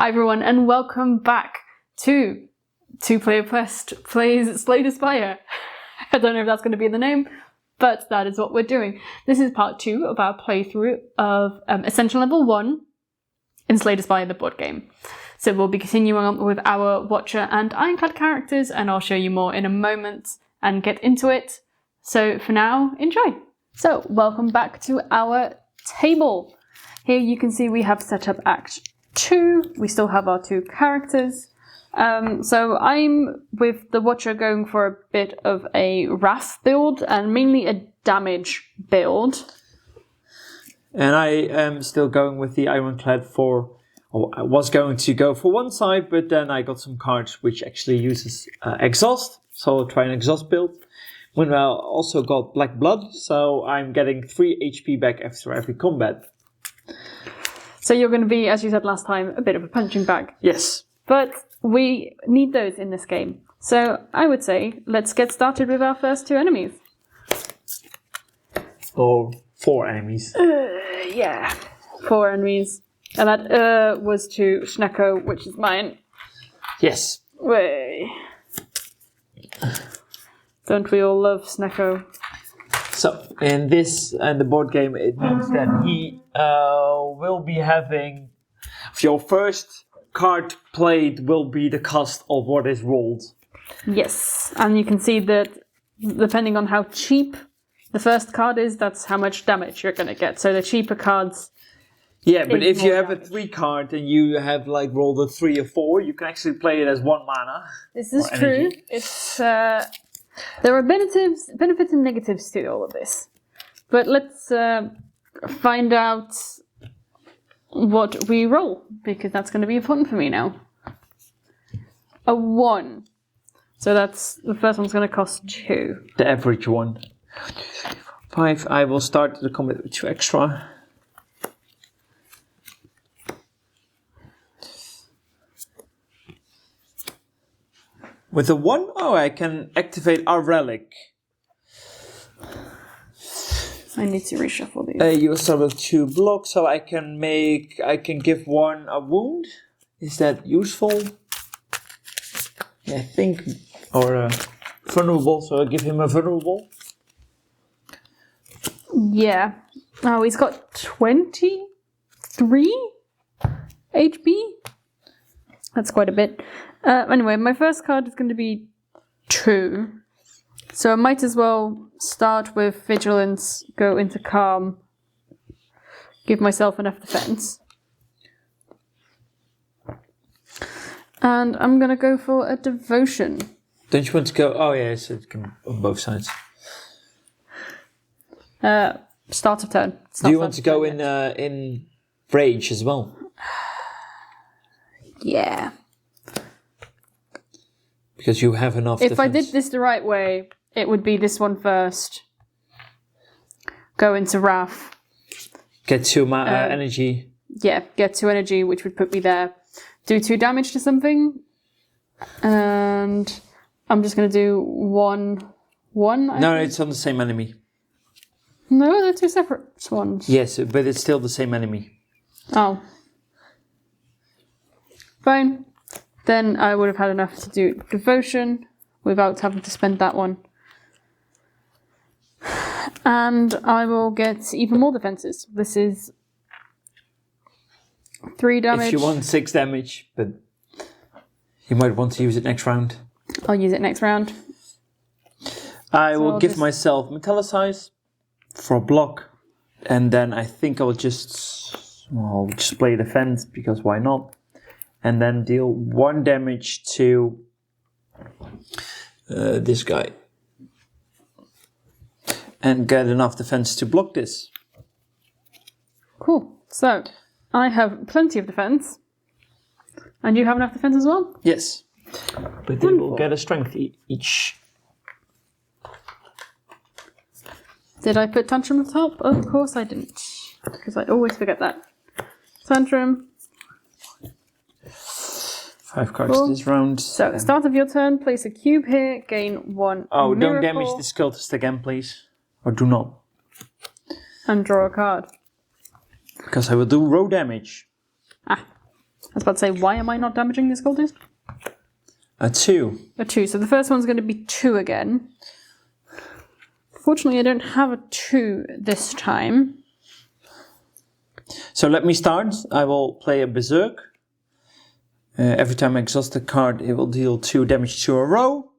Hi everyone, and welcome back to Two-Player Quest Plays Slay the Spire. I don't know if that's going to be the name, but that is what we're doing. This is part 2 of our playthrough of Ascension Level 1 in Slay the Spire, the board game. So we'll be continuing on with our Watcher and Ironclad characters, and I'll show you more in a moment and get into it. So for now, enjoy! So, welcome back to our table. Here you can see we have set up Act 2. We still have our 2 characters. So I'm, with the Watcher, going for a bit of a Wrath build, and mainly a damage build. And I am still going with the Ironclad I was going to go for one side, but then I got some cards which actually uses exhaust, so I'll try an exhaust build. Meanwhile, I also got Black Blood, so I'm getting 3 HP back after every combat. So you're going to be, as you said last time, a bit of a punching bag. Yes. But we need those in this game. So I would say, let's get started with our first 2 enemies. Or 4 enemies. Yeah, 4 enemies. And that was to Snecko, which is mine. Yes. Way. Don't we all love Snecko? So, in this and the board game, it means that he will be having... Your first card played will be the cost of what is rolled. Yes, and you can see that depending on how cheap the first card is, that's how much damage you're going to get. So the cheaper cards... Yeah, but if you have a 3 card and you have like rolled a 3 or 4, you can actually play it as 1 mana. This is true. It's there are benefits and negatives to all of this. But let's find out what we roll, because that's going to be important for me now. A 1. So that's the first one's going to cost 2. The average one. 5. I will start the combat with 2 extra. With a 1, I can activate our relic. I need to reshuffle these. You start with 2 blocks, so I can give 1 a wound. Is that useful? Yeah, I think, or vulnerable, so I give him a vulnerable. Yeah. Oh, he's got 23 HP? That's quite a bit. Anyway, my first card is going to be 2. So I might as well start with Vigilance, go into Calm, give myself enough defense. And I'm going to go for a Devotion. Don't you want to go... Oh, yeah, so it can on both sides. Start of turn. Do you want to go in Rage as well? Yeah. Because you have enough defense. If I did this the right way, it would be this one first. Go into Wrath. Get 2 energy. Yeah, get 2 energy, which would put me there. Do 2 damage to something. And I'm just going to do 1. No, it's on the same enemy. No, they're 2 separate ones. Yes, but it's still the same enemy. Oh. Fine. Then I would have had enough to do Devotion without having to spend that one. And I will get even more defenses. This is 3 damage. If you want 6 damage, but you might want to use it next round. I'll use it next round. I will give myself Metallicize for a block. And then I think I'll just play defense, because why not? And then deal 1 damage to this guy. And get enough defense to block this. Cool. So, I have plenty of defense. And you have enough defense as well? Yes. But they will get a strength each. Did I put Tantrum at the top? Of course I didn't. Because I always forget that. Tantrum. 5 cards this round. So, start of your turn, place a cube here, gain 1 Oh, miracle, don't damage the cultist again, please. Or do not. and draw a card. Because I will do raw damage. Ah. was about to say, why am I not damaging this cultist? A 2. A 2. So the first one's going to be 2 again. Fortunately, I don't have a 2 this time. So let me start. I will play a Berserk. Every time I exhaust a card, it will deal 2 damage to a row.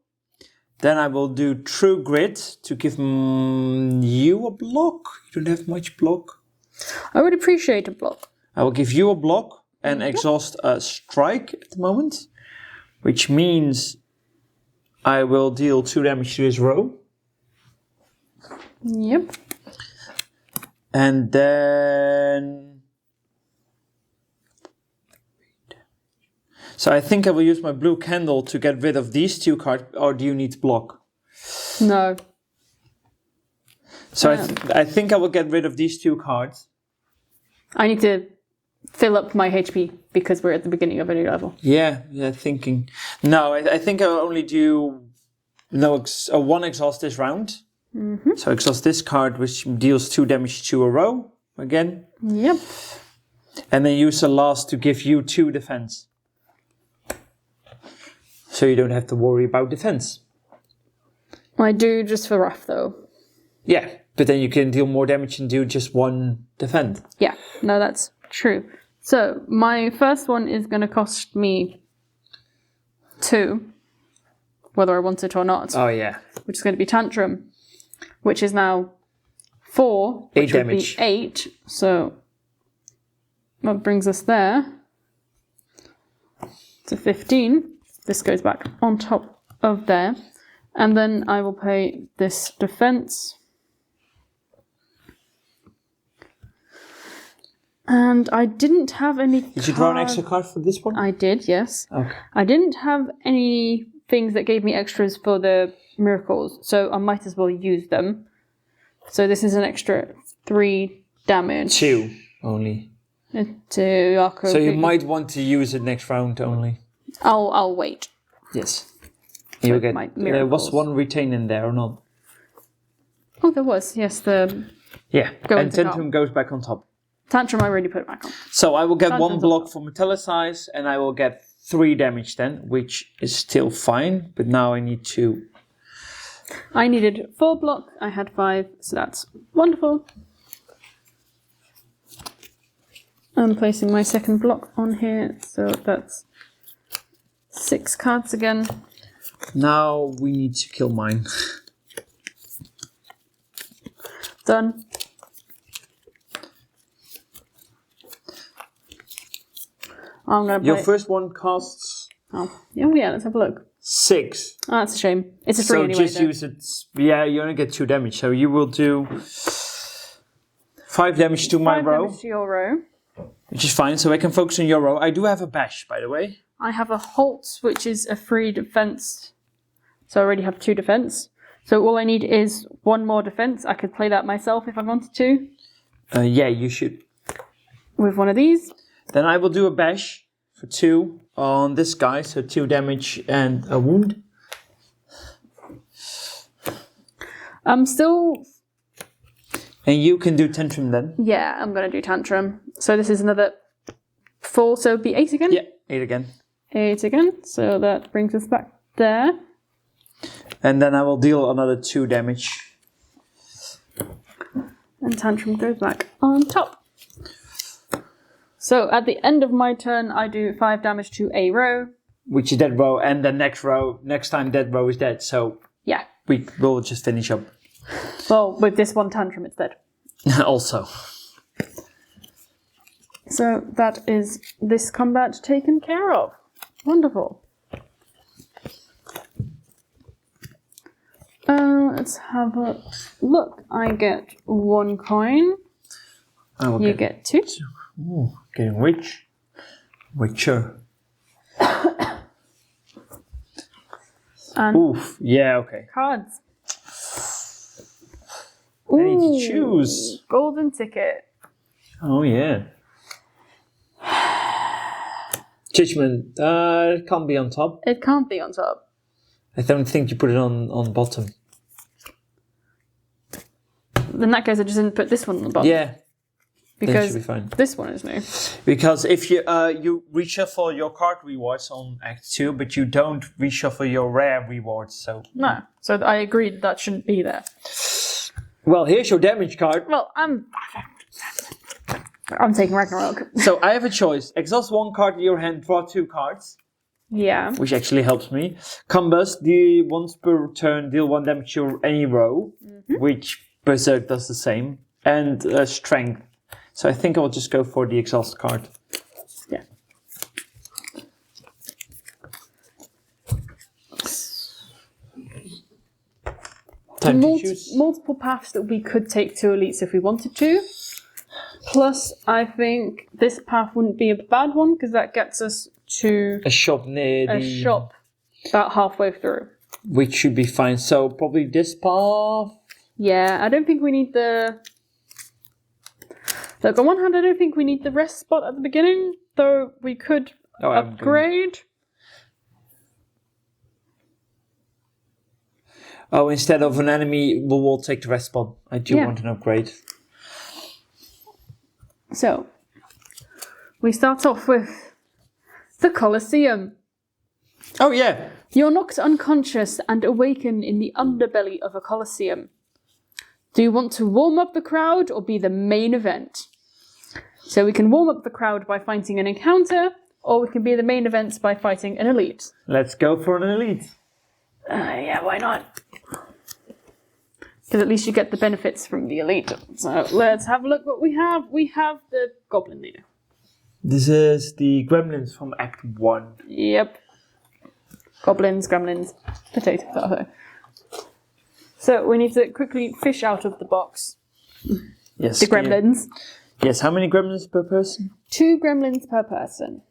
Then I will do True Grit to give you a block. You don't have much block. I would appreciate a block. I will give you a block and exhaust a strike at the moment. Which means I will deal 2 damage to this row. Yep. And then... So I think I will use my blue candle to get rid of these 2 cards, or do you need block? No. So I think I will get rid of these 2 cards. I need to fill up my HP because we're at the beginning of a new level. Yeah, thinking. No, I think I'll only do one exhaust this round. Mm-hmm. So exhaust this card, which deals 2 damage to a row again. Yep. And then use the last to give you 2 defense. So you don't have to worry about defense. I do just for rough though. Yeah, but then you can deal more damage and do just 1 defend. Yeah, no, that's true. So my first one is going to cost me 2, whether I want it or not. Oh yeah. Which is going to be Tantrum, which is now 4, which 8 would damage. be 8. So that brings us there to 15. This goes back on top of there. And then I will pay this defense. And I didn't have any Did you draw an extra card for this one? I did, yes. Okay. I didn't have any things that gave me extras for the miracles, so I might as well use them. So this is an extra 3 damage. 2 only. To Arco. So you might want to use it next round only. I'll wait. Yes. You get. my Was miracles. 1 retain in there or not? Oh, there was. Yes, the Yeah. Go and into Tantrum goes back on top. Tantrum I already put it back on. So I will get 1 Tantrum's block on top. for Metallicize, and I will get 3 damage then, which is still fine. But now I need to. I needed 4 block. I had 5, so that's wonderful. I'm placing my second block on here, so that's 6 cards again. Now we need to kill mine. Done. I'm gonna Your play. first one costs Oh, yeah, let's have a look. 6. Oh, that's a shame. It's a free So anyway. just though. use it. Yeah, you only get 2 damage. So you will do 5 damage to my 5 row, damage to your row. which is fine. So I can focus on your row. I do have a bash, by the way. I have a halt, which is a free defense. So I already have 2 defense. So all I need is 1 more defense. I could play that myself if I wanted to. Yeah, you should. With one of these. Then I will do a bash for 2 on this guy. So 2 damage and a wound. I'm still... And you can do Tantrum then. Yeah, I'm going to do Tantrum. So this is another 4, so it'd be 8 again? Yeah, 8 again. 8 again. So that brings us back there. And then I will deal another 2 damage. And Tantrum goes back on top. So at the end of my turn, I do 5 damage to a row. Which is that row. And the next time that row is dead. So Yeah. we will just finish up. Well, with this one Tantrum instead. Also. So that is this combat taken care of. Wonderful. Let's have a look. I get 1 coin. I will You get 2. Ooh, getting rich. Richer. And Oof. Yeah, okay. cards. I need to Ooh, choose. Golden ticket. Oh, yeah. Judgment. It can't be on top. It can't be on top. I don't think you put it on bottom. In that case, I just didn't put this one on the bottom. Yeah. Because should be fine. this one is new. Because if you you reshuffle your card rewards on Act 2, but you don't reshuffle your rare rewards, so... No. So I agreed that shouldn't be there. Well, here's your damage card. Well, I'm taking Ragnarok. So I have a choice. Exhaust one card in your hand, draw 2 cards. Yeah. Which actually helps me. Combust, once per turn, deal 1 damage to any row. Which Berserk does the same. And Strength. So I think I'll just go for the exhaust card. Yeah. Time to choose. Multiple paths that we could take to elites if we wanted to. Plus, I think this path wouldn't be a bad one because that gets us to A shop near a shop about halfway through. Which should be fine. So probably this path. Yeah, I don't think we need the... Look, on one hand, I don't think we need the rest spot at the beginning, though we could upgrade. Oh, instead of an enemy, we'll take the rest spot. I do want an upgrade. So, we start off with the Colosseum. Oh, yeah. You're knocked unconscious and awaken in the underbelly of a Colosseum. Do you want to warm up the crowd or be the main event? So we can warm up the crowd by fighting an encounter, or we can be the main event by fighting an elite. Let's go for an elite. Yeah, why not? Because at least you get the benefits from the elite. So let's have a look what we have. We have the Goblin Leader. This is the Gremlins from Act 1. Yep. Goblins, gremlins, potato. So we need to quickly fish out of the box Yes. the gremlins. Yes, how many gremlins per person? 2 gremlins per person.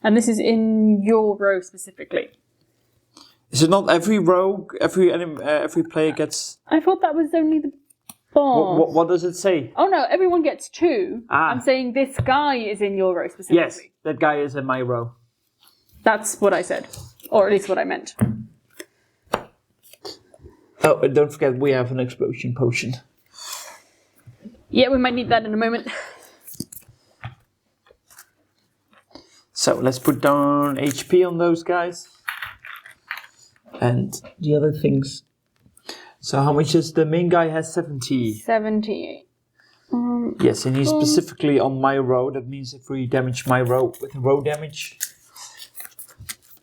And this is in your row specifically. Is it not every rogue, every player gets... I thought that was only the boss. What does it say? Oh no, everyone gets 2. Ah. I'm saying this guy is in your row specifically. Yes, that guy is in my row. That's what I said. Or at least what I meant. Oh, and don't forget we have an explosion potion. Yeah, we might need that in a moment. So let's put down HP on those guys. And the other things. So how much is the main guy has 70? 78. Yes, and he's specifically on my row. That means if we damage my row with row damage,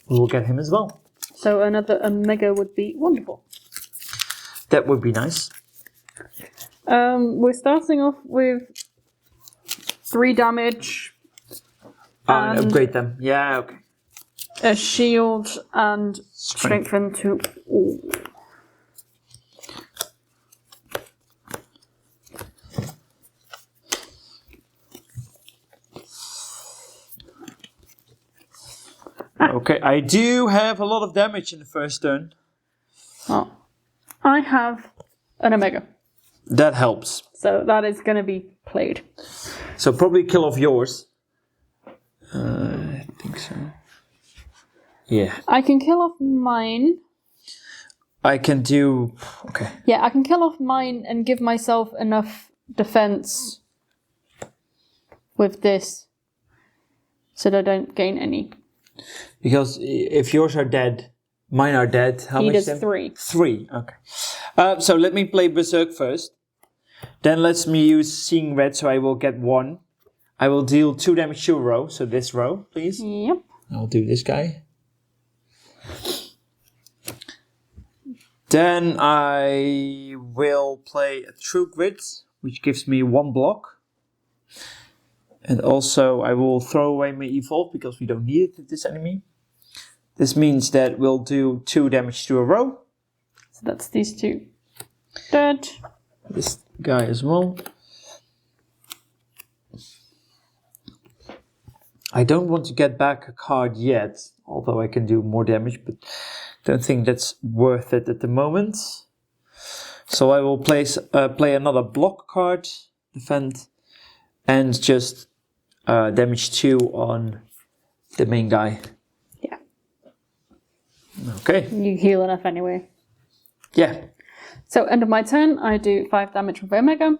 we will get him as well. So another Omega would be wonderful. That would be nice. We're starting off with 3 damage. And upgrade them. Yeah, okay. A shield and strengthen to all. Okay, I do have a lot of damage in the first turn. Oh, I have an Omega. That helps. So that is going to be played. So probably kill off yours. I think so. Yeah. I can kill off mine. I can do... Okay. Yeah, I can kill off mine and give myself enough defense with this so that I don't gain any. Because if yours are dead, mine are dead. How He much? does 3. 3, okay. So let me play Berserk first. Then let me use Seeing Red, so I will get 1. I will deal 2 damage to a row, so this row, please. Yep. I'll do this guy. Then I will play a True Grit, which gives me 1 block. And also I will throw away my Evolve, because we don't need it with this enemy. This means that we'll do 2 damage to a row. So that's these 2. Dead. This guy as well. I don't want to get back a card yet, although I can do more damage, but don't think that's worth it at the moment. So I will play another block card, defend, and just damage 2 on the main guy. Yeah. Okay. You heal enough anyway. Yeah. So end of my turn, I do 5 damage with Omega.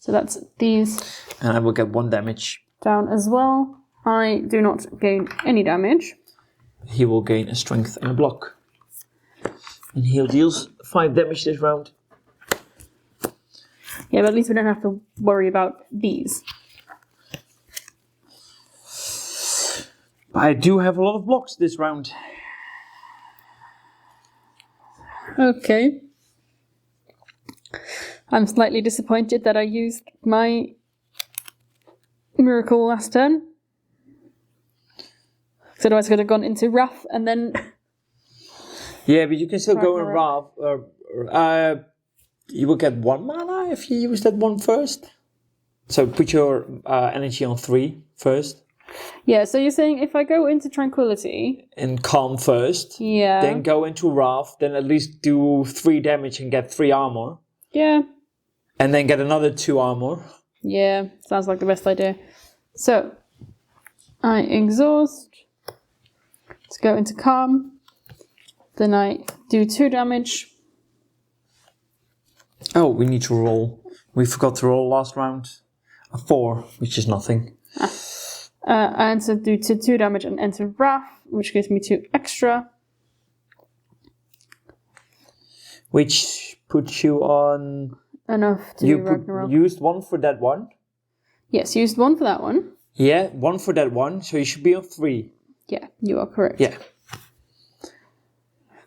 So that's these. And I will get 1 damage. Down as well. I do not gain any damage. He will gain a strength and a block. And he'll deals 5 damage this round. Yeah, but at least we don't have to worry about these. I do have a lot of blocks this round. Okay. I'm slightly disappointed that I used my miracle last turn. So otherwise I could have gone into Wrath and then... Yeah, but you can still go in Wrath. You will get 1 mana if you use that one first. So put your energy on 3 first. Yeah, so you're saying if I go into Tranquility... And Calm first. Yeah. Then go into Wrath. Then at least do 3 damage and get 3 armor. Yeah. And then get another 2 armor. Yeah, sounds like the best idea. So, I exhaust. Let's go into Calm. Then I do 2 damage. Oh, we need to roll. We forgot to roll last round. A 4, which is nothing. I enter do 2 damage and enter Wrath, which gives me 2 extra. Which puts you on... Enough to do Ragnarok. Used 1 for that one. Yes, used 1 for that one. Yeah, 1 for that one, so you should be on 3. Yeah, you are correct. Yeah.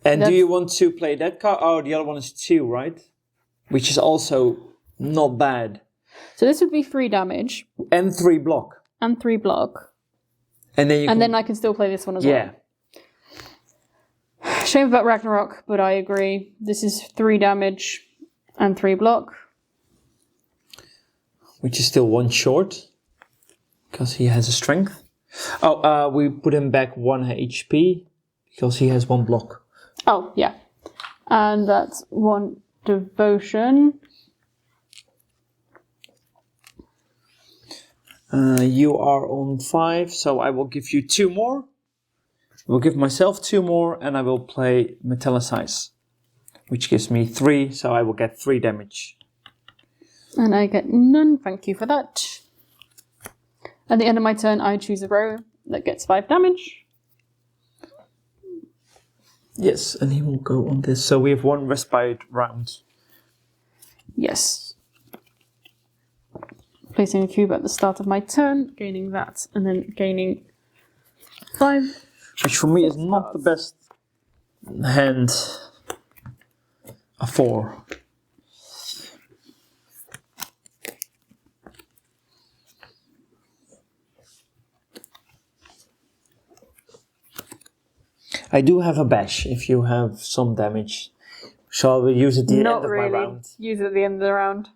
And do you want to play that card? Oh, the other one is 2, right? Which is also not bad. So this would be 3 damage. And 3 block. And 3 block. And then then I can still play this one as well. Yeah. Shame about Ragnarok, but I agree. This is 3 damage and 3 block. Which is still 1 short. Because he has a strength. Oh, we put him back 1 HP. Because he has 1 block. Oh, yeah. And that's 1 devotion. You are on 5, so I will give you 2 more. I will give myself 2 more, and I will play Metallicize, which gives me 3, so I will get 3 damage. And I get none, thank you for that. At the end of my turn, I choose a row that gets 5 damage. Yes, and he will go on this. So we have 1 respite round. Yes. Placing a cube at the start of my turn, gaining that, and then gaining 5. Which for me is not the best hand. A 4. I do have a bash if you have some damage. So I will use it at the end of my round. Use it at the end of the round.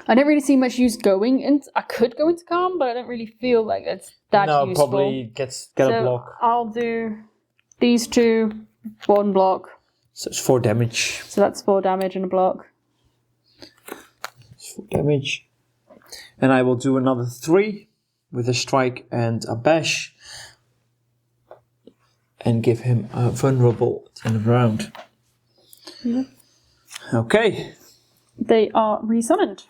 I don't really see much use going into... I could go into Calm, but I don't really feel like it's that useful. No, probably get a block. I'll do these 2, 1 block. So it's 4 damage. So that's 4 damage and a block. It's 4 damage. And I will do another 3 with a strike and a bash. And give him a vulnerable at the end of the round. Yeah. Okay. They are resummoned.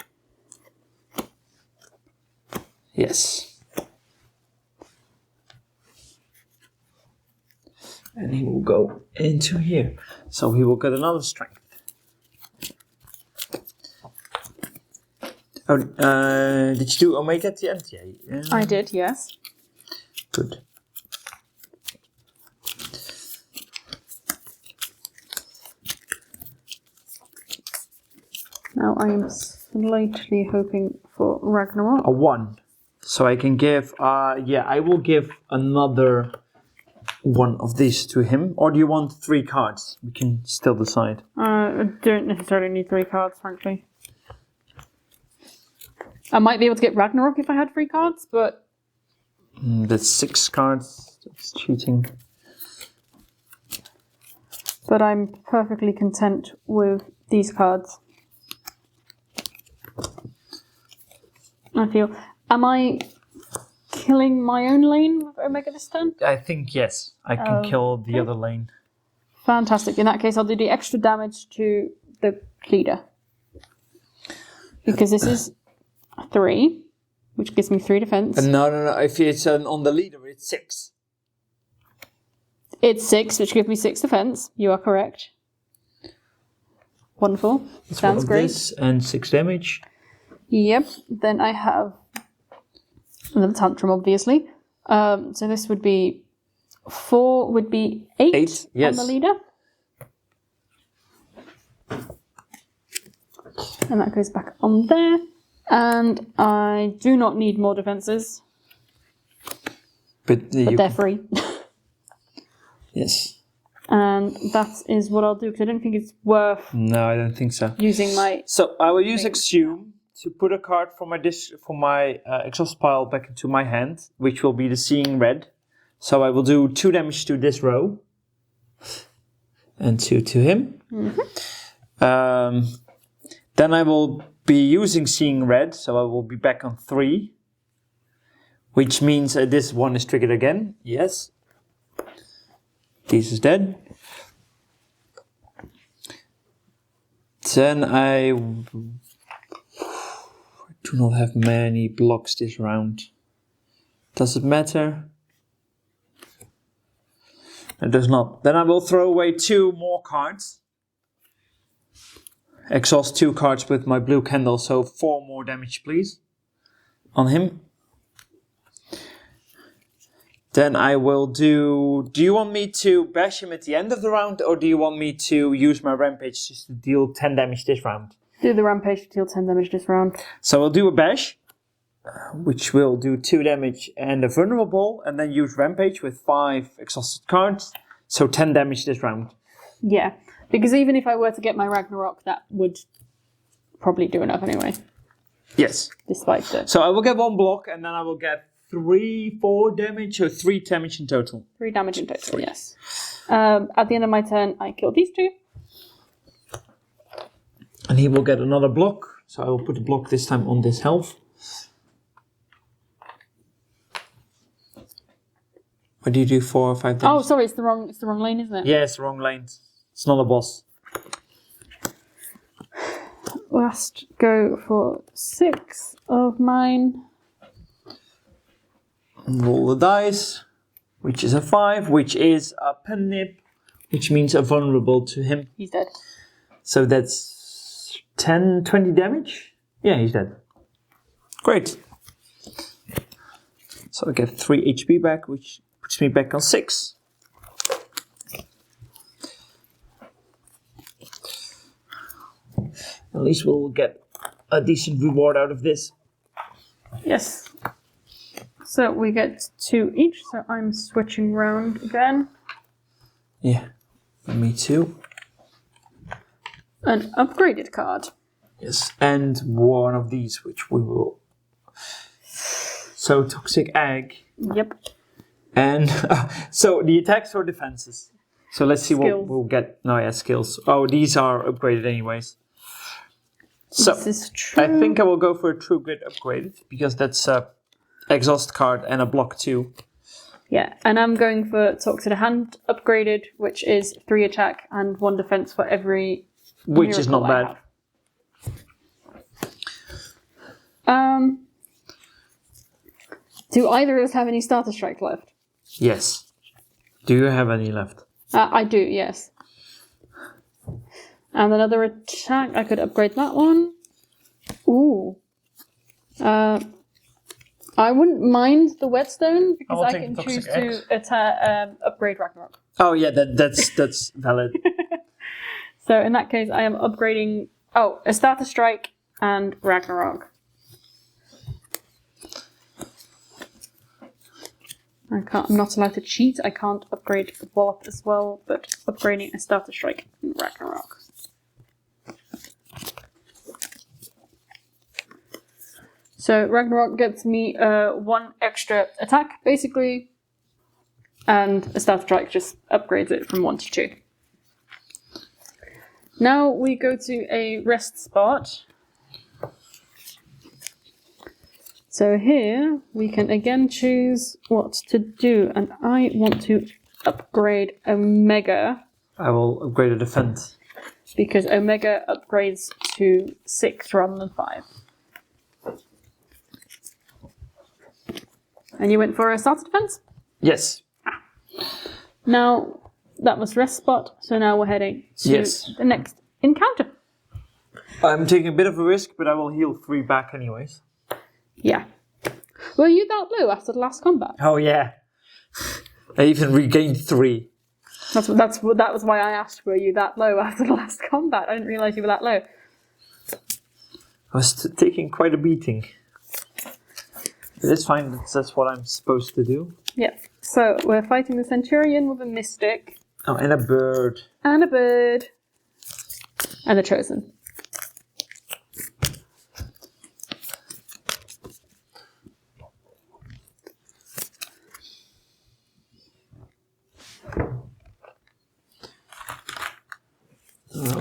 Yes. And he will go into here. So he will get another strength. Oh, did you do Omega at the end? Yeah. I did, yes. Good. Now I am slightly hoping for Ragnarok. A 1. So I can give, I will give another 1 of these to him. Or do you want 3 cards? We can still decide. I don't necessarily need 3 cards, frankly. I might be able to get Ragnarok if I had 3 cards, but... That's 6 cards. That's cheating. But I'm perfectly content with these cards. I feel... Am I killing my own lane with Omega this turn? I think yes. I can kill the other lane. Fantastic. In that case, I'll do the extra damage to the leader. Because this is 3, which gives me 3 defense. No. If it's on the leader, it's 6. It's 6, which gives me 6 defense. You are correct. Wonderful. Sounds great. This and 6 damage. Yep. Then I have another tantrum, obviously. So this would be 4, would be 8 yes. on the leader. And that goes back on there. And I do not need more defenses. But they're free. Yes. And that is what I'll do, because I don't think it's worth... No, I don't think so. ...using my... So I will use Exhume to put a card from my exhaust pile back into my hand, which will be the Seeing Red. So I will do 2 damage to this row. And 2 to him. Mm-hmm. Then I will be using Seeing Red, so I will be back on 3. Which means this one is triggered again. Yes. This is dead. Then I do not have many blocks this round. Does it matter? It does not. Then I will throw away 2 more cards. Exhaust 2 cards with my blue candle, so 4 more damage, please, on him. Then I will do... Do you want me to bash him at the end of the round, or do you want me to use my rampage just to deal 10 damage this round? Do the rampage to deal 10 damage this round. So I'll do a bash, which will do 2 damage and a vulnerable, and then use rampage with 5 exhausted cards, so 10 damage this round. Yeah, because even if I were to get my Ragnarok, that would probably do enough anyway. Yes. Despite the... So I will get 1 block, and then I will get 4 damage, or 3 damage in total. 3 damage in total, yes. At the end of my turn, I kill these 2. And he will get another block. So I will put a block this time on this health. What do you do, 4 or 5 damage? Oh, sorry, it's the wrong lane, isn't it? Yeah, it's the wrong lane. It's not a boss. Last go for 6 of mine. Roll the dice, which is a 5, which is a pen nip, which means a vulnerable to him. He's dead. So that's 10, 20 damage? Yeah, he's dead. Great. So I get 3 HP back, which puts me back on 6. At least we'll get a decent reward out of this. Yes. So we get 2 each, so I'm switching round again. Yeah, me too. An upgraded card. Yes, and one of these, which we will... So, Toxic Egg. Yep. And, so the attacks or defenses? So let's see Skills. what we'll get. No, yeah, skills. Oh, these are upgraded anyways. So, this is true. I think I will go for a True Grit upgraded, because that's a exhaust card and a block too. Yeah, and I'm going for Talk to the Hand upgraded, which is 3 attack and 1 defense for every Which is not miracle I bad. have. Do either of us have any starter strike left? Yes. Do you have any left? I do, yes. And another attack, I could upgrade that one. Ooh. I wouldn't mind the whetstone because I can choose to upgrade Ragnarok. Oh yeah, that's valid. So in that case, I am upgrading. Oh, a starter strike and Ragnarok. I'm not allowed to cheat. I can't upgrade the Wallop as well, but upgrading a starter strike and Ragnarok. So Ragnarok gets me 1 extra attack, basically, and a starter strike just upgrades it from 1 to 2. Now we go to a rest spot. So here we can again choose what to do, and I want to upgrade a Mega. I will upgrade a defense. because Omega upgrades to 6 rather than 5. And you went for a starter defense? Yes. Now, that was rest spot, so now we're heading to the next encounter. I'm taking a bit of a risk, but I will heal 3 back anyways. Yeah. Were you that low after the last combat? Oh yeah. I even regained 3. That was why I asked, were you that low after the last combat? I didn't realise you were that low. I was taking quite a beating. But it's fine, that's what I'm supposed to do. Yeah. So, we're fighting the Centurion with a Mystic. Oh, and a bird. And a bird. And a Chosen.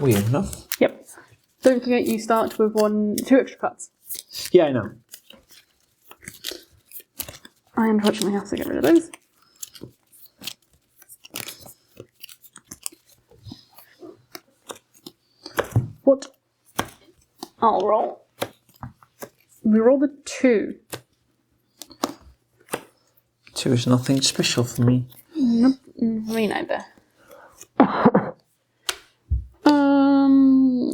We have enough. Yep. Don't forget you start with 2 extra cards. Yeah, I know. I unfortunately have to get rid of those. What? I'll roll. We rolled a 2. 2 is nothing special for me. Nope, me neither.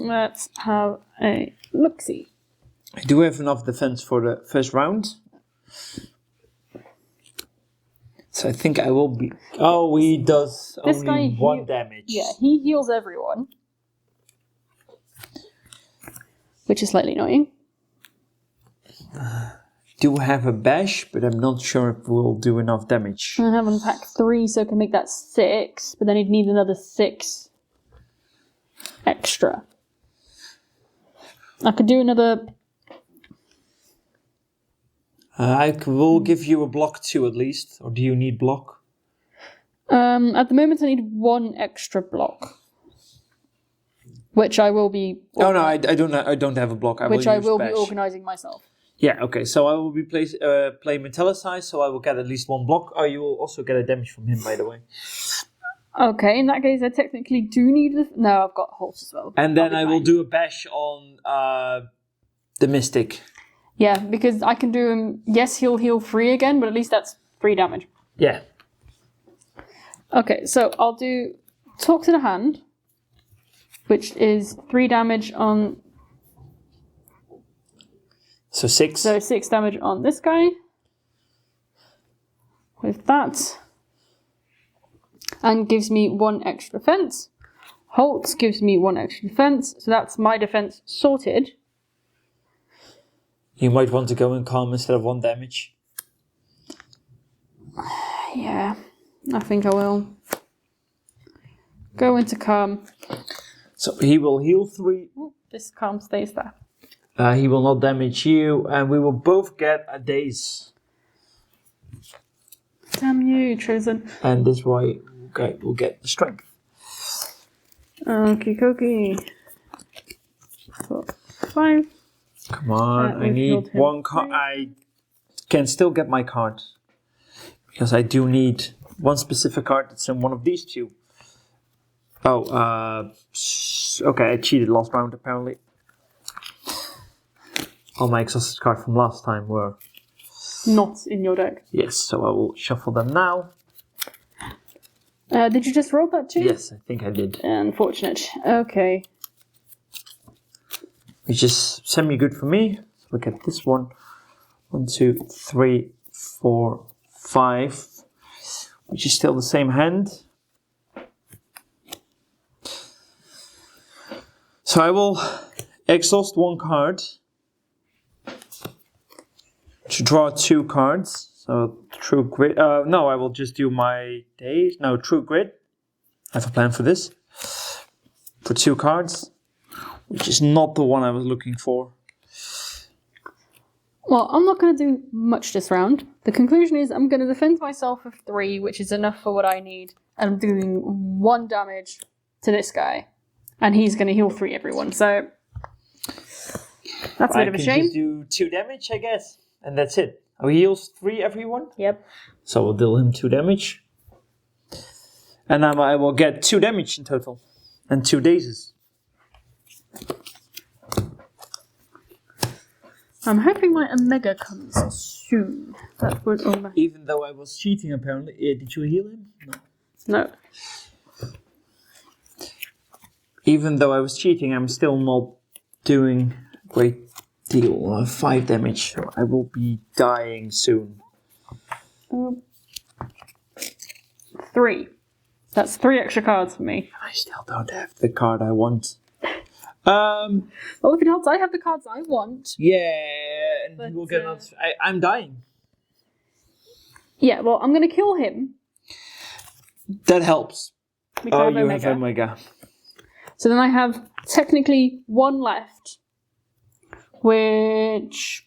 Let's have a look-see. I do have enough defense for the first round. So I think I will be... Oh, he does This only guy 1 damage. Yeah, he heals everyone. Which is slightly annoying. Do have a bash, but I'm not sure if we'll do enough damage. I have on pack 3, so I can make that 6, but then he'd need another 6 extra. I could do another... I will give you a block 2 at least, or do you need block? At the moment I need 1 extra block. Which I will be... Oh no, I don't have a block. I will be organising myself. Yeah, okay, so I will be playing Metallicize, so I will get at least 1 block. Oh, you will also get a damage from him, by the way. Okay, in that case I technically do need... No, I've got Halt as well. And then I will do a bash on the Mystic. Yeah, because I can do him... Yes, he'll heal 3 again, but at least that's 3 damage. Yeah. Okay, so I'll do Talk to the Hand, which is 3 damage on... So 6. So 6 damage on this guy. With that. And gives me 1 extra defense. Halt gives me 1 extra defense, so that's my defense sorted. You might want to go in calm instead of 1 damage. Yeah, I think I will. Go into calm. So he will heal 3. Ooh, this calm stays there. He will not damage you, and we will both get a daze. Damn you, Chosen. And this way, okay, we'll get the strength. Okie dokie. 4, 5. Come on, I need 1 card. I can still get my card. Because I do need 1 specific card that's in one of these 2. Oh, okay, I cheated last round apparently. All my exhausted cards from last time were... Not in your deck. Yes, so I will shuffle them now. Did you just roll that too? Yes, I think I did. Unfortunate. Okay. Which is semi-good for me. So look at this one. 1, 2, 3, 4, 5. Which is still the same hand. So I will exhaust 1 card. To draw 2 cards. So True Grit. No, I will just do my days. No, True Grit. I have a plan for this. For 2 cards. Which is not the one I was looking for. Well, I'm not going to do much this round. The conclusion is I'm going to defend myself with 3, which is enough for what I need. And I'm doing 1 damage to this guy. And he's going to heal 3 everyone. So that's a bit of a shame. I can just do 2 damage, I guess. And that's it. Oh, he heals 3 everyone? Yep. So we'll deal him 2 damage. And I will get 2 damage in total. And 2 dazes. I'm hoping my Omega comes soon. That would... Oh, Even though I was cheating, apparently. Did you heal him? No. no. Even though I was cheating, I'm still not doing a great deal of 5 damage. So I will be dying soon. 3. That's 3 extra cards for me. I still don't have the card I want. Well, if it helps, I have the cards I want. Yeah, and But, you will get another. I'm dying. Yeah, well, I'm going to kill him. That helps. Because I have You Omega. have Omega. So then I have technically 1 left, which...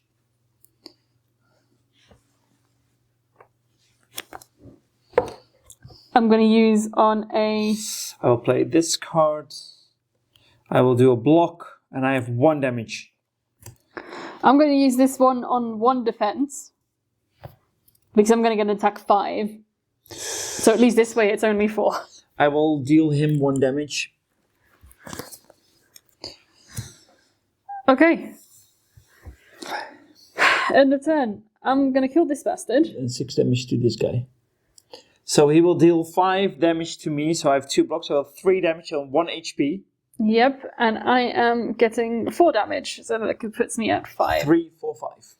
I'm going to use on a... I will play this card. I will do a block, and I have 1 damage. I'm going to use this one on 1 defense, because I'm going to get an attack 5. So at least this way it's only 4. I will deal him 1 damage. Okay. End of turn. I'm going to kill this bastard. And 6 damage to this guy. So he will deal 5 damage to me, so I have 2 blocks, so I have 3 damage on 1 HP. Yep, and I am getting 4 damage, so that puts me at 5. 3, 4, 5.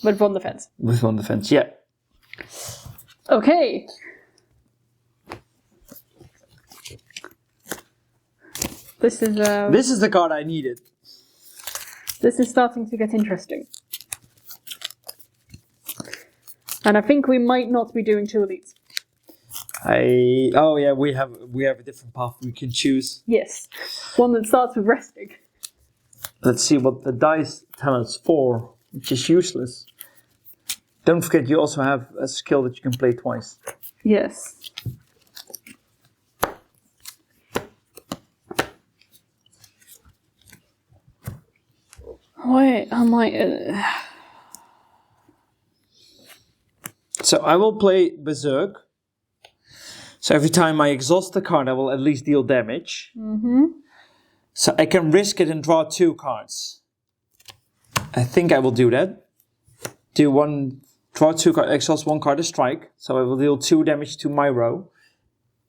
With 1 defense. With 1 defense, yeah. Okay. This is the card I needed. This is starting to get interesting. And I think we might not be doing 2 elites. Oh yeah, we have a different path we can choose. Yes. One that starts with resting. Let's see what the dice tell us for, which is useless. Don't forget you also have a skill that you can play twice. Yes. Wait, I might... So I will play Berserk. So every time I exhaust the card, I will at least deal damage. Mm-hmm. So I can risk it and draw 2 cards. I think I will do that. Draw 2 cards, exhaust 1 card to strike. So I will deal 2 damage to my row.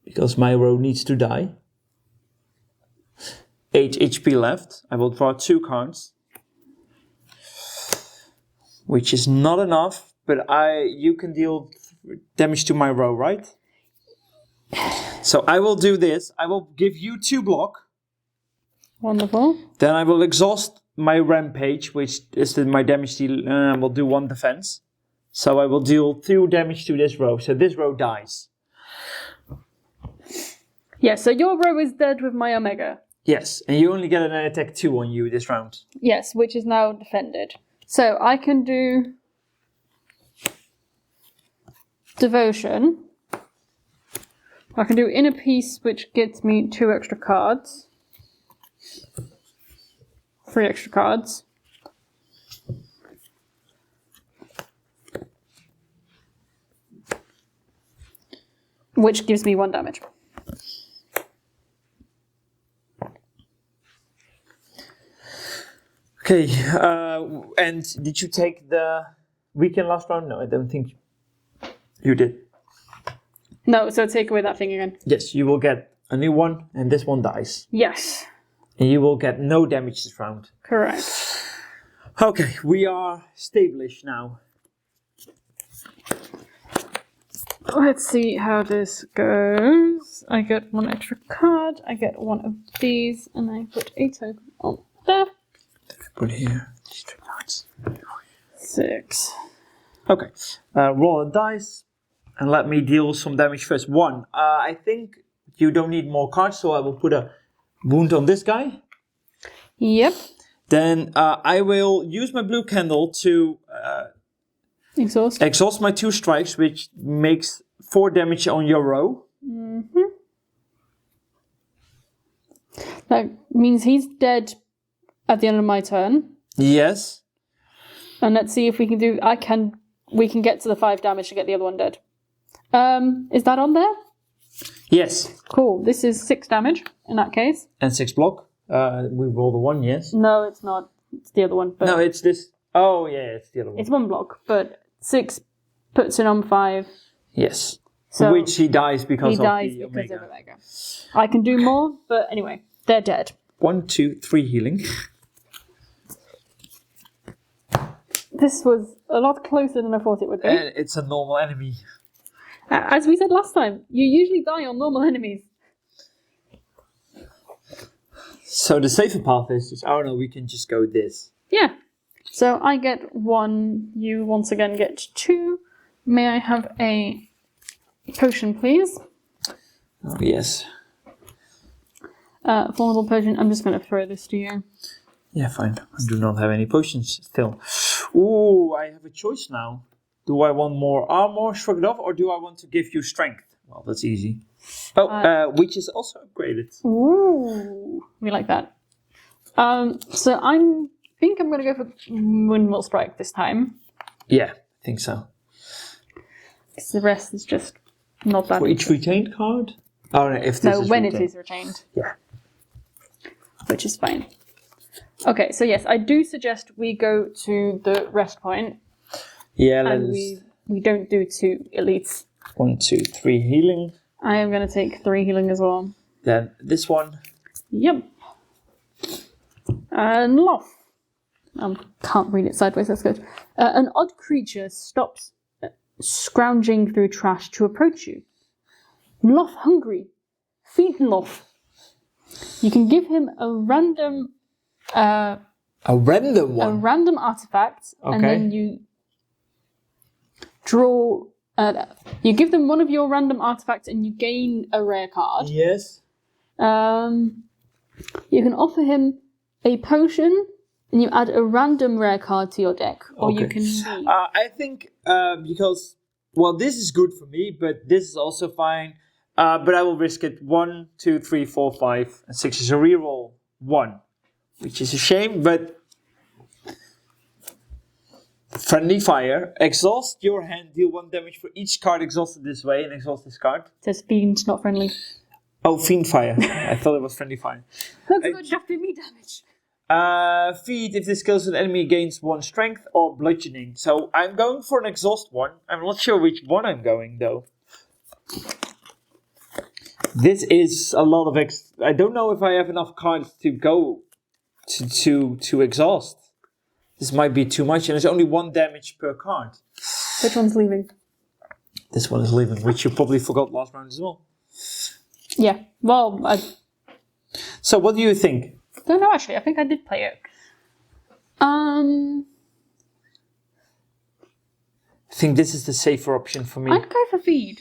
Because my row needs to die. 8 HP left. I will draw 2 cards. Which is not enough, but you can deal damage to my row, right? So I will do this. I will give you 2 block. Wonderful. Then I will exhaust my rampage, which is my damage deal. I will do 1 defense. So I will deal 2 damage to this row. So this row dies. Yeah, so your row is dead with my Omega. Yes, and you only get an attack 2 on you this round. Yes, which is now defended. So I can do Devotion. I can do Inner Peace, which gets me 2 extra cards. 3 extra cards. Which gives me 1 damage. Okay, and did you take the weekend last round? No, I don't think you did. No, so take away that thing again. Yes, you will get a new one, and this one dies. Yes, And you will get no damage this round. correct. Okay, we are stable-ish now. Let's see how this goes. I get 1 extra card, I get 1 of these, and I put a token on there. Put here these 3 cards. 6. Okay, roll a dice, and let me deal some damage first. 1. I think you don't need more cards, so I will put a wound on this guy. Yep. Then I will use my blue candle to exhaust my 2 strikes, which makes 4 damage on your row. Mm-hmm. That means he's dead at the end of my turn. Yes. And let's see if we can do... We can get to the 5 damage to get the other one dead. Is that on there? Yes. Cool. This is 6 damage in that case. And 6 block. We rolled a 1, yes? No, it's not. It's the other one. But No, it's this. Oh, yeah, it's the other one. it's 1 block, but 6 puts it on 5. Yes. So which he dies because he of dies the because Omega. of Omega. I can do more, but anyway, they're dead. 1, 2, 3 healing. This was a lot closer than I thought it would be. And it's a normal enemy. As we said last time, you usually die on normal enemies. So the safer path is just, oh no, we can just go this. Yeah. So I get 1, you once again get 2. May I have a potion, please? Oh, yes. Vulnerable potion, I'm just going to throw this to you. Yeah, fine. I do not have any potions still. Ooh, I have a choice now. Do I want more armor, shrug it off, or do I want to give you strength? Well, that's easy. Oh, which is also upgraded. Ooh, we like that. So I think I'm going to go for Windmill Strike this time. Yeah, I think so. Because the rest is just not that. For each retained card? Oh, no, if this No, is when retained. it is retained. Yeah. Which is fine. Okay, so yes, I do suggest we go to the rest point. Yeah, And let's... we don't do 2 elites. 1, 2, 3 healing. I am going to take 3 healing as well. Then this one. Yep. And Loth. Can't read it sideways, that's good. An odd creature stops scrounging through trash to approach you. Loth hungry. Feed Loth. You can give him a random A random one? a random artifact, and then you draw. You give them one of your random artifacts, and you gain a rare card. Yes. You can offer him a potion, and you add a random rare card to your deck, or you can leave. I think because, well, this is good for me, but this is also fine. But I will risk it. 1, 2, 3, 4, 5, and 6 is a reroll 1, which is a shame, but friendly fire. Exhaust your hand, deal 1 damage for each card exhausted this way, and exhaust this card. It says fiend, not friendly. Oh, fiend fire. I thought it was friendly fire. That's good, just do me damage. Feed, if this kills an enemy, gains 1 strength or bludgeoning. So I'm going for an exhaust one. I'm not sure which one I'm going though. This is a lot of I don't know if I have enough cards to go to exhaust. This might be too much, and it's only 1 damage per card. Which one's leaving? This one is leaving, which you probably forgot last round as well. Yeah, well, I So what do you think? don't know actually. I think I did play it. I think this is the safer option for me. I'd go for feed.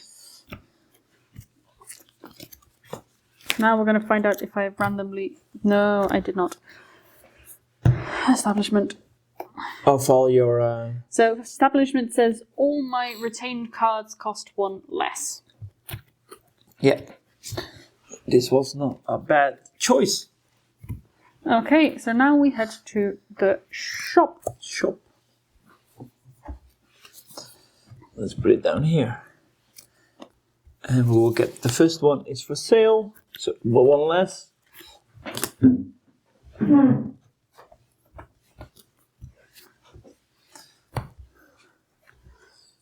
Now we're going to find out if I randomly... No, I did not. Establishment. Of all your... So establishment says all my retained cards cost 1 less. Yeah. This was not a bad choice. Okay, so now we head to the shop. Let's put it down here. And we will get the first one is for sale. So 1 less.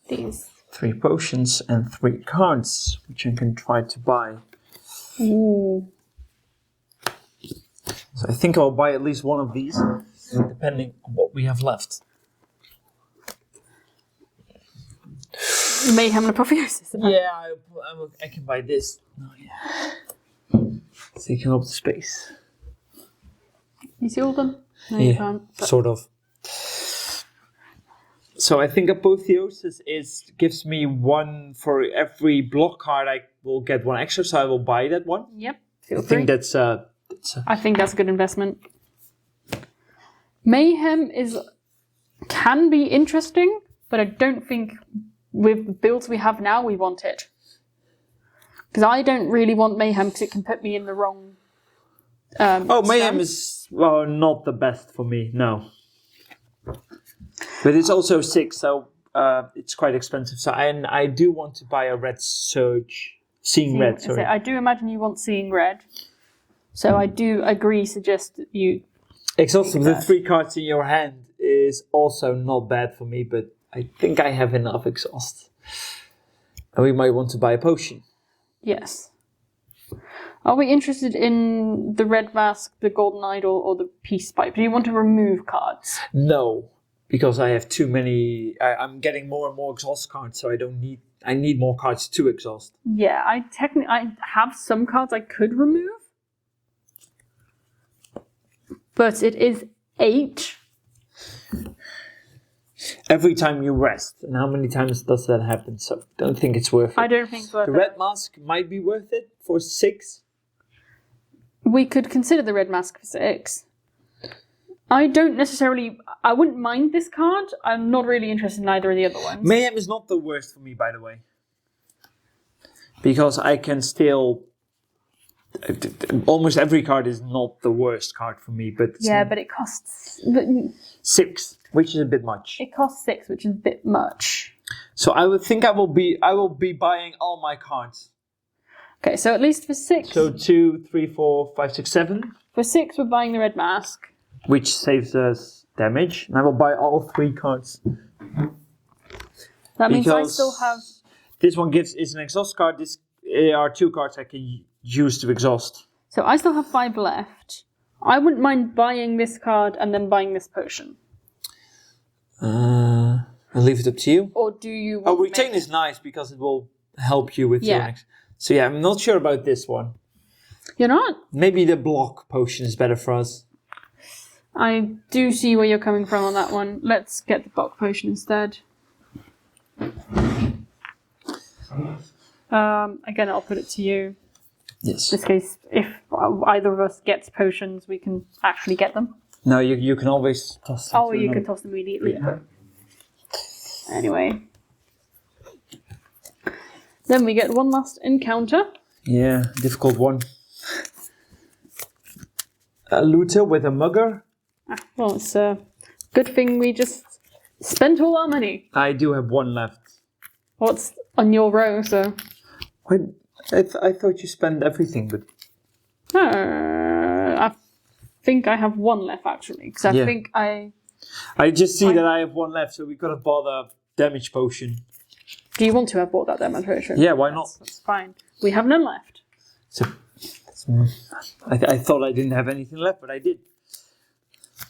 These. 3 potions and 3 cards, which I can try to buy. Ooh. So I think I'll buy at least one of these, depending on what we have left. Mayhem and Apotheosis. Yeah, I can buy this. Oh, yeah. Taking up the space. You see all of them? No, you Yeah, can't. But sort of. So I think Apotheosis gives me 1 for every block card. I will get 1 extra, so I will buy that one. Yep, feel I free. think that's I think that's a good investment. Mayhem can be interesting, but I don't think with the builds we have now we want it. Because I don't really want Mayhem because it can put me in the wrong. Mayhem stance. is not the best for me. No, but it's also 6, so it's quite expensive. So I do want to buy a red surge, seeing red. Sorry. I do imagine you want Seeing Red. So I do agree, suggest that you... Exhaust with the 3 cards in your hand is also not bad for me, but I think I have enough exhaust. And we might want to buy a potion. Yes. Are we interested in the red mask, the golden idol, or the peace pipe? Do you want to remove cards? No, because I have too many. I'm getting more and more exhaust cards, so I need more cards to exhaust. Yeah, I have some cards I could remove, but it is 8. Every time you rest, and how many times does that happen? So don't think it's worth it. I don't think it's worth the it. red mask might be worth it for 6. We could consider the red mask for 6. I wouldn't mind this card. I'm not really interested in either of the other ones. Mayhem is not the worst for me, by the way. Because I can still... Almost every card is not the worst card for me, but... Yeah, but it costs... 6, which is a bit much. It costs 6, which is a bit much. So I would think I will be buying all my cards. Okay, so at least for 6... So 2, 3, 4, 5, 6, 7. For 6, we're buying the red mask. Which saves us damage. And I will buy all 3 cards. That means I still have... This one is an exhaust card. This are 2 cards I can use to exhaust. So I still have 5 left. I wouldn't mind buying this card and then buying this potion. I'll leave it up to you. Or do you... Oh, retain is nice because it will help you with your next... So yeah, I'm not sure about this one. You're not? Maybe the block potion is better for us. I do see where you're coming from on that one. Let's get the block potion instead. Again, I'll put it to you. Yes. In this case, if either of us gets potions, we can actually get them. No, you can always toss them. Oh, you can toss them immediately. Yeah. Anyway. Then we get one last encounter. Yeah, difficult one. A looter with a mugger. Well, it's a good thing we just spent all our money. I do have 1 left. What's on your row, so... I thought you spent everything, but... I think I have 1 left, actually. Because I think I just see that I have 1 left, so we could have bought a damage potion. Do you want to have bought that damage potion? Yeah, why not? That's fine. We have none left. So, I thought I didn't have anything left, but I did.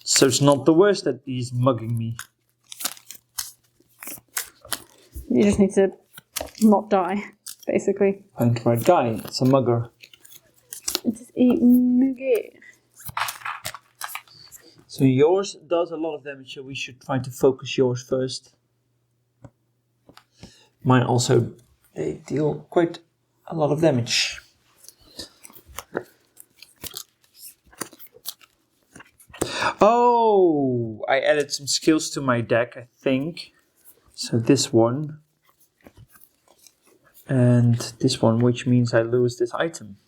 So it's not the worst that he's mugging me. You just need to not die, basically. Find the right guy. It's a mugger. It is a mugger. So yours does a lot of damage, so we should try to focus yours first. Mine also, they deal quite a lot of damage. Oh, I added some skills to my deck, I think. So this one. And this one, which means I lose this item.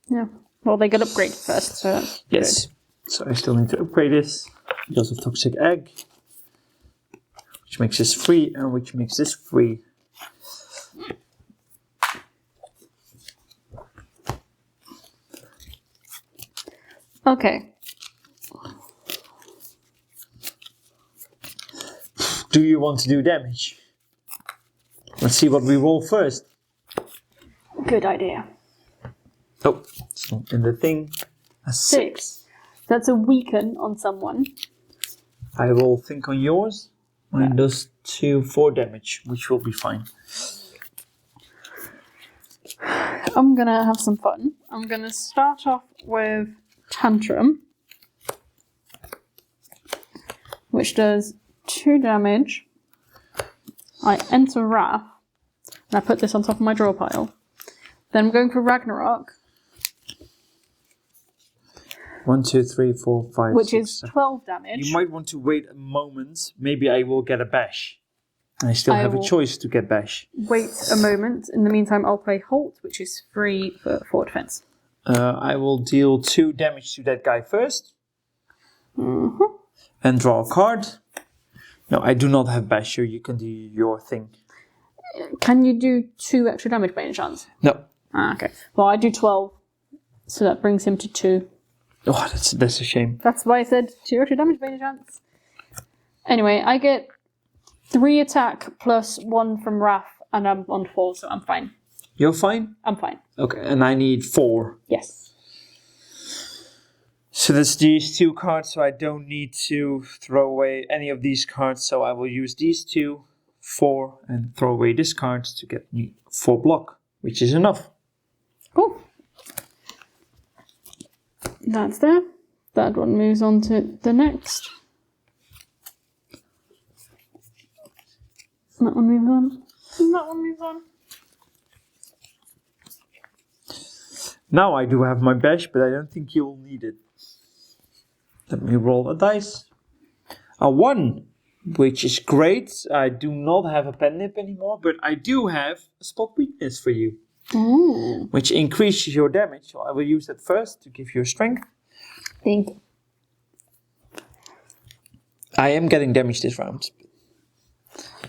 Yeah. Well, they got upgraded first, so that's yes. Good. So I still need to upgrade this because of Toxic Egg. Which makes this free and which makes this free. Okay. Do you want to do damage? Let's see what we roll first. Good idea. Oh, it's not in the thing. A 6. That's a weaken on someone. I will think on yours. Mine does 4 damage, which will be fine. I'm gonna have some fun. I'm gonna start off with Tantrum, which does 2 damage. I enter Wrath, and I put this on top of my draw pile. Then I'm going for Ragnarok. 1, 2, 3, 4, 5, which 6, is 7. 12 damage. You might want to wait a moment. Maybe I will get a bash. I still have a choice to get bash. Wait a moment. In the meantime, I'll play Halt, which is free for 4 defense. I will deal 2 damage to that guy first. Mm-hmm. And draw a card. No, I do not have bash, so you can do your thing. Can you do 2 extra damage by any chance? No. Ah, okay. Well, I do 12, so that brings him to 2. Oh, that's a shame. That's why I said 2 extra damage by any chance. Anyway, I get 3 attack plus 1 from Wrath, and I'm on 4, so I'm fine. You're fine? I'm fine. Okay, and I need 4. Yes. So that's these 2 cards, so I don't need to throw away any of these cards, so I will use these 2, 4, and throw away this card to get me 4 block, which is enough. Cool. That's there. That one moves on to the next. That one moves on. And that one moves on. Now I do have my bash, but I don't think you'll need it. Let me roll a dice. A 1, which is great. I do not have a pen nip anymore, but I do have a spot weakness for you. Ooh. Which increases your damage. So I will use that first to give you strength. Thank you. I am getting damage this round.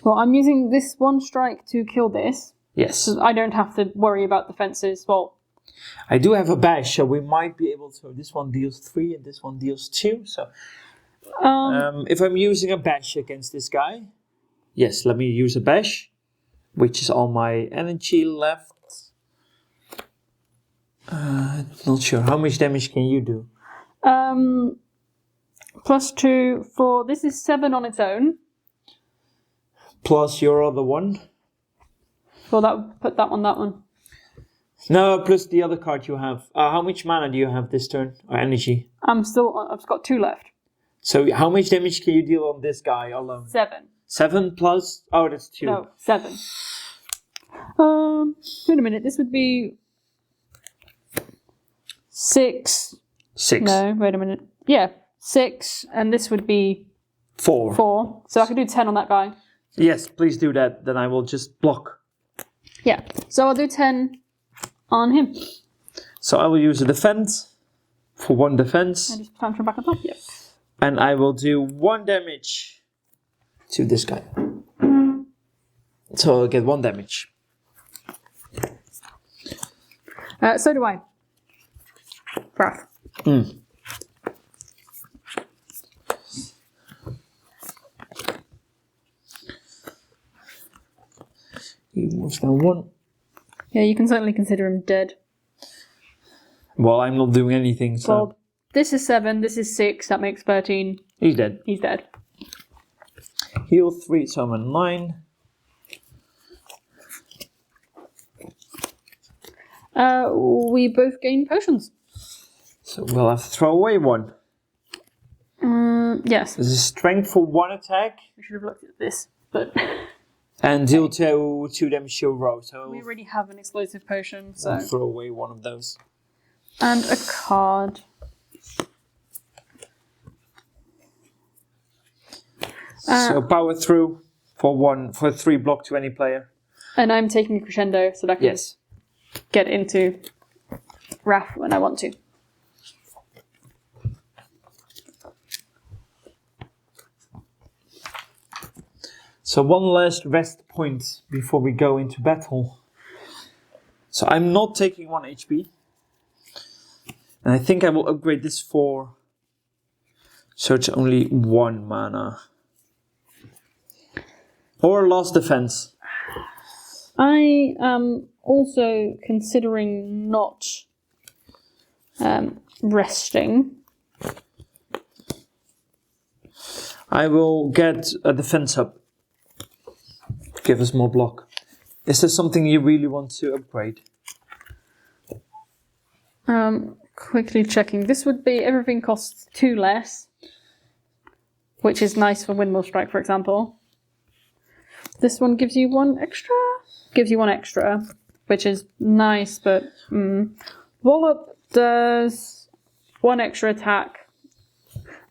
Well, I'm using this 1 strike to kill this. Yes. So I don't have to worry about defenses. Well, I do have a bash, so we might be able to... This one deals 3 and this one deals 2. So if I'm using a bash against this guy... Yes, let me use a bash. Which is all my energy left. Not sure. How much damage can you do? Plus 2 for... This is 7 on its own. Plus your other one. Well, that put that on that one. No, plus the other card you have. How much mana do you have this turn? Or energy? I've got 2 left. So how much damage can you deal on this guy alone? 7. 7 plus... Oh, that's 2. No, 7. Wait a minute. This would be 6. 6. No, wait a minute. Yeah, 6, and this would be 4. 4. So I could do 10 on that guy. Yes, please do that. Then I will just block. Yeah. So I'll do 10 on him. So I will use a defense for 1 defense. I just tantrum back up. Yep. And I will do 1 damage to this guy. So I'll get 1 damage. So do I. Wrath. He moves down 1. Yeah, you can certainly consider him dead. Well, I'm not doing anything, so... Well, this is 7, this is 6, that makes 13. He's dead. He's dead. Heal 3, so I'm at 9. We both gain potions. So we'll have to throw away 1. Yes. This is strength for 1 attack. We should have looked at this, but... And deal 2 damage to a row. So we already have an explosive potion, so... I'll throw away 1 of those. And a card. So power through for 3 block to any player. And I'm taking a crescendo so that I can Yes. get into Wrath when I want to. So 1 last rest point before we go into battle. So I'm not taking 1 HP. And I think I will upgrade this for... So it's only 1 mana. Or lost defense. I am also considering not resting. I will get a defense up. Give us more block. Is there something you really want to upgrade? Quickly checking. This would be everything costs 2 less, which is nice for Windmill Strike, for example. This one gives you 1 extra. Gives you 1 extra, which is nice, but Wallop does 1 extra attack,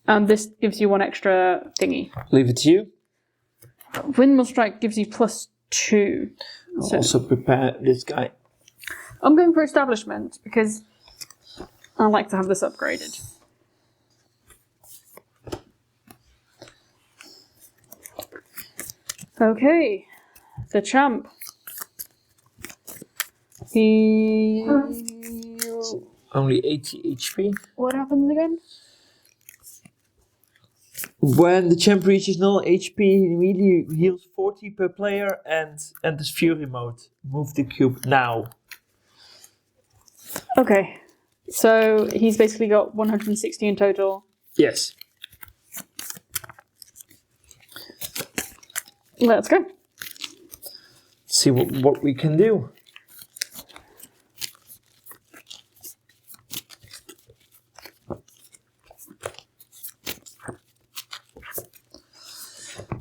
and this gives you 1 extra thingy. Leave it to you. Windmill Strike gives you +2. I'll also prepare this guy. I'm going for Establishment because I like to have this upgraded. Okay, the champ. Heal. Only 80 HP. What happens again? When the champ reaches null HP, he immediately heals 40 per player and enters Fury mode. Move the cube now. Okay. So he's basically got 160 in total. Yes. Let's go. See what we can do.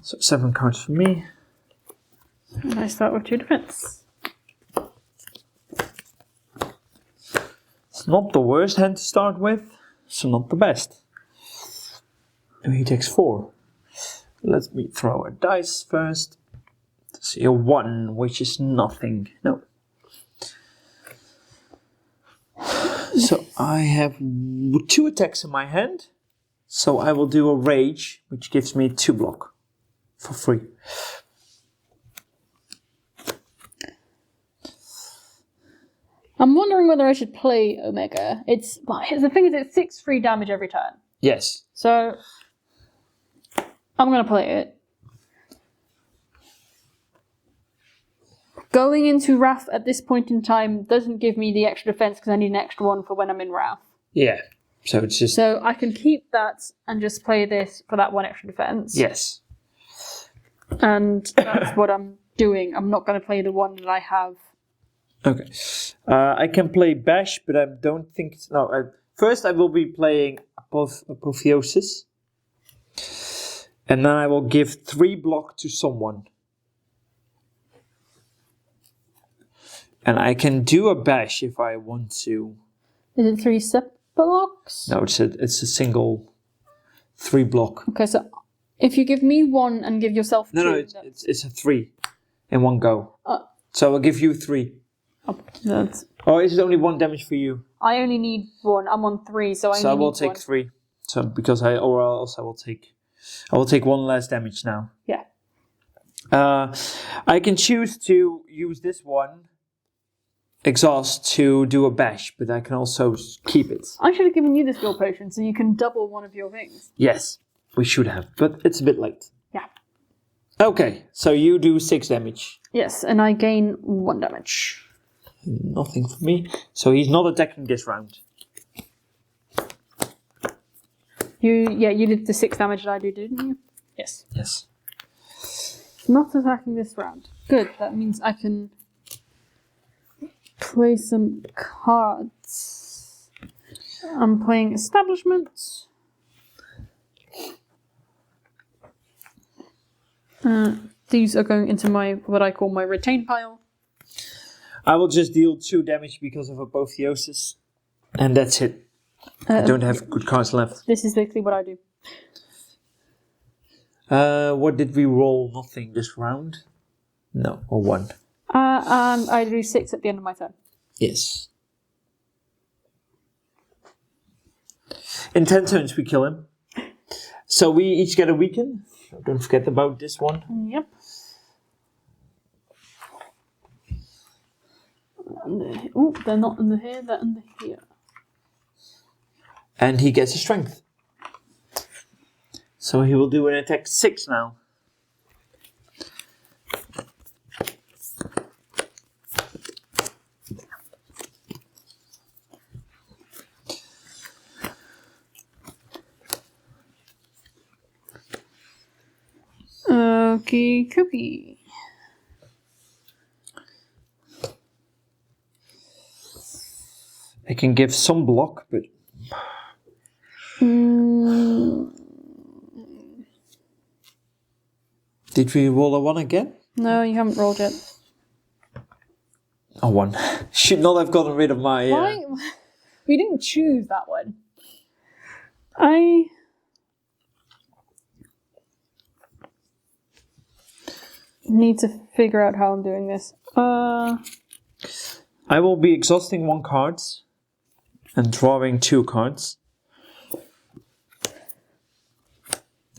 So 7 cards for me. And I start with 2 defense. It's not the worst hand to start with, so not the best. And he takes 4. Let me throw a dice first. To see a 1, which is nothing. No. So I have 2 attacks in my hand. So I will do a rage, which gives me 2 block for free. I'm wondering whether I should play Omega. The thing is, it's 6 free damage every turn. Yes. So I'm going to play it. Going into Wrath at this point in time doesn't give me the extra defense because I need an extra one for when I'm in Wrath. Yeah. So it's just... So I can keep that and just play this for that 1 extra defense. Yes. And that's what I'm doing. I'm not going to play the one that I have. Okay. I can play Bash, but I don't think... first I will be playing Apotheosis. And then I will give 3 block to someone. And I can do a Bash if I want to. Is it 3 separate blocks? No, it's a single 3 block. Okay, so if you give me 1 and give yourself 2... No, it's a 3 in one go. So I'll give you 3. Or is it only 1 damage for you? I only need 1. I'm on 3, so I will take 3. So because I will take 1 less damage now. Yeah. I can choose to use this one exhaust to do a bash, but I can also keep it. I should have given you the skill potion so you can double one of your things. Yes, we should have, but it's a bit late. Yeah. Okay, so you do 6 damage. Yes, and I gain 1 damage. Nothing for me. So he's not attacking this round. You did the 6 damage that I do, didn't you? Yes. Yes. Not attacking this round. Good, that means I can play some cards. I'm playing Establishment. These are going into what I call my retain pile. I will just deal 2 damage because of Apotheosis, and that's it. I don't have good cards left. This is basically what I do. What did we roll? Nothing this round? No, or 1. I do 6 at the end of my turn. Yes. In 10 turns we kill him. So we each get a weaken. Don't forget about this one. Yep. Oh, they're not under here, they're under here. And he gets a strength. So he will do an attack 6 now. Okie dokie. I can give some block, but... Did we roll a 1 again? No, you haven't rolled yet. A 1. Should not have gotten rid of my... Why? We didn't choose that one. I need to figure out how I'm doing this. I will be exhausting 1 card and drawing 2 cards.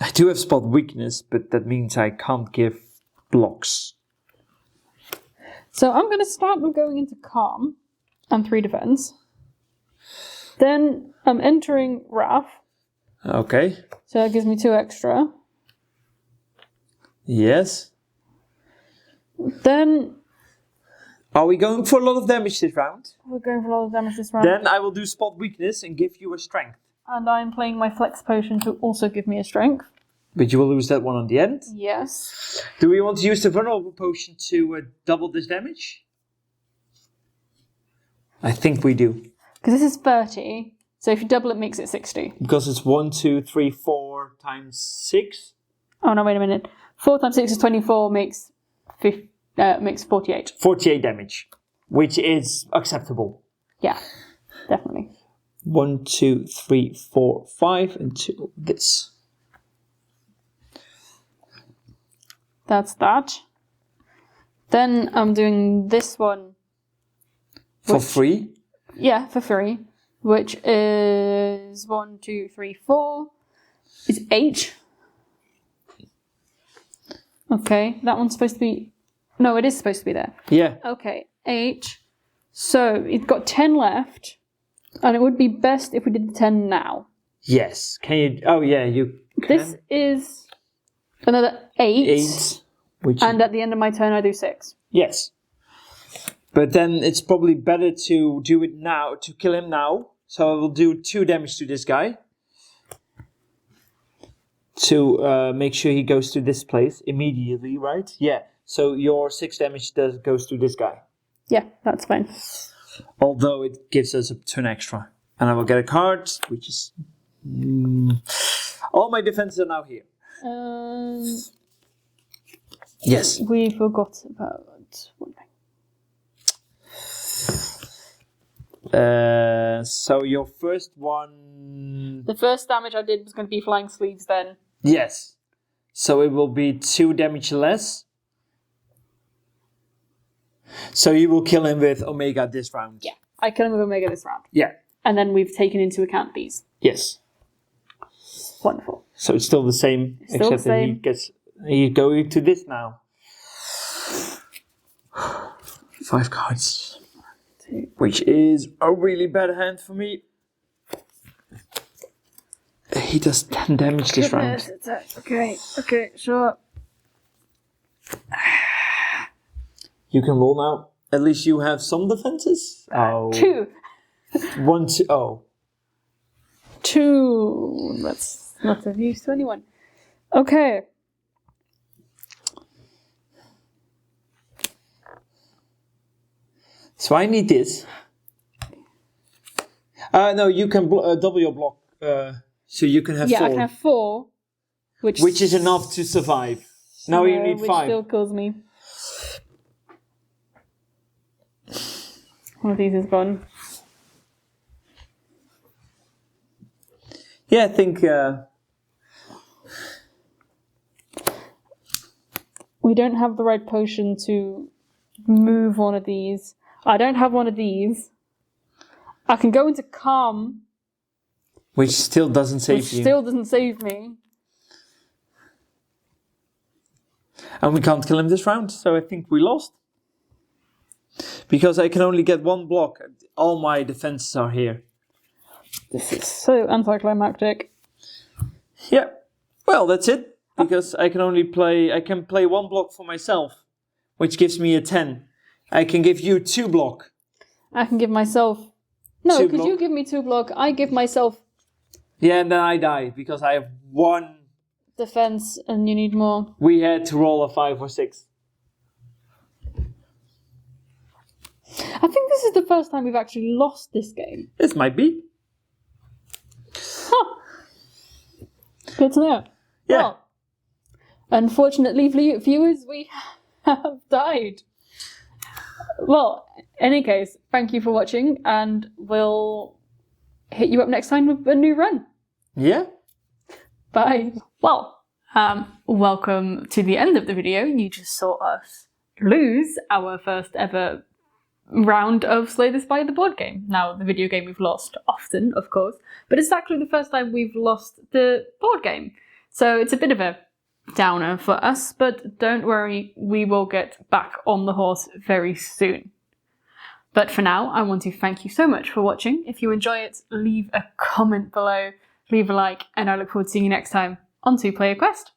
I do have spot weakness, but that means I can't give blocks. So I'm going to start with going into Calm and 3 defense. Then I'm entering Wrath. Okay. So that gives me 2 extra. Yes. Then... Are we going for a lot of damage this round? We're going for a lot of damage this round. Then I will do Spot Weakness and give you a Strength. And I'm playing my Flex Potion to also give me a Strength. But you will lose that one on the end. Yes. Do we want to use the Vulnerable Potion to double this damage? I think we do. Because this is 30, so if you double it, makes it 60. Because it's 1, 2, 3, 4 times 6. Oh no, wait a minute. 4 times 6 is 24, makes 48. 48 damage, which is acceptable. Yeah, definitely. 1, 2, 3, 4, 5, and 2. This. That's that. Then I'm doing this one. For free? Yeah, for free. Which is 1, 2, 3, 4. Is 8. Okay, that one's supposed to be... No, it is supposed to be there. Yeah. Okay, 8. So, it's got 10 left. And it would be best if we did the 10 now. Yes. Can you... Oh, yeah, you can. This is another 8. 8. Which And at the end of my turn, I do 6. Yes. But then it's probably better to do it now, to kill him now. So I will do 2 damage to this guy. To make sure he goes to this place immediately, right? Yeah. So your 6 damage goes to this guy. Yeah, that's fine. Although it gives us a turn extra. And I will get a card, which is... all my defenses are now here. Yes. We forgot about one thing. So your first one... The first damage I did was going to be Flying Sleeves then. Yes. So it will be 2 damage less. So you will kill him with Omega this round. Yeah, I kill him with Omega this round. Yeah. And then we've taken into account these. Yes. Wonderful. So it's still the same, Still except the same. that he's going to this now. 5 cards. 2. Which is a really bad hand for me. He does 10 damage this round. Okay, sure. You can roll now. At least you have some defenses. Oh. 2. 1, 2. Oh. 2. That's not of use to anyone. Okay. So I need this. No, you can double your block. So you can have 4. Yeah, I can have 4. Which is enough to survive. Now you need 5. Which still kills me. One of these is gone. Yeah, I think... we don't have the right potion to move one of these. I don't have one of these. I can go into Calm. Which still doesn't save Which you. still doesn't save me. And we can't kill him this round, so I think we lost. Because I can only get 1 block. All my defenses are here. This is so anticlimactic. Yeah. Well, that's it. Because I can play 1 block for myself. Which gives me a 10. I can give you 2 block. I can give myself... No, 2 because block. you give me 2 block, I give myself Yeah, and then I die. Because I have 1. defense and you need more. We had to roll a 5 or 6. I think this is the first time we've actually lost this game. This might be. Huh. Good to know. Yeah. Well, unfortunately, viewers, we have died. Well, in any case, thank you for watching, and we'll hit you up next time with a new run. Yeah. Bye. Well, welcome to the end of the video. You just saw us lose our first ever round of Slay the Spire the board game. Now, the video game we've lost often, of course, but it's actually the first time we've lost the board game. So it's a bit of a downer for us, but don't worry, we will get back on the horse very soon. But for now, I want to thank you so much for watching. If you enjoy it, leave a comment below, leave a like, and I look forward to seeing you next time on 2 Player Quest.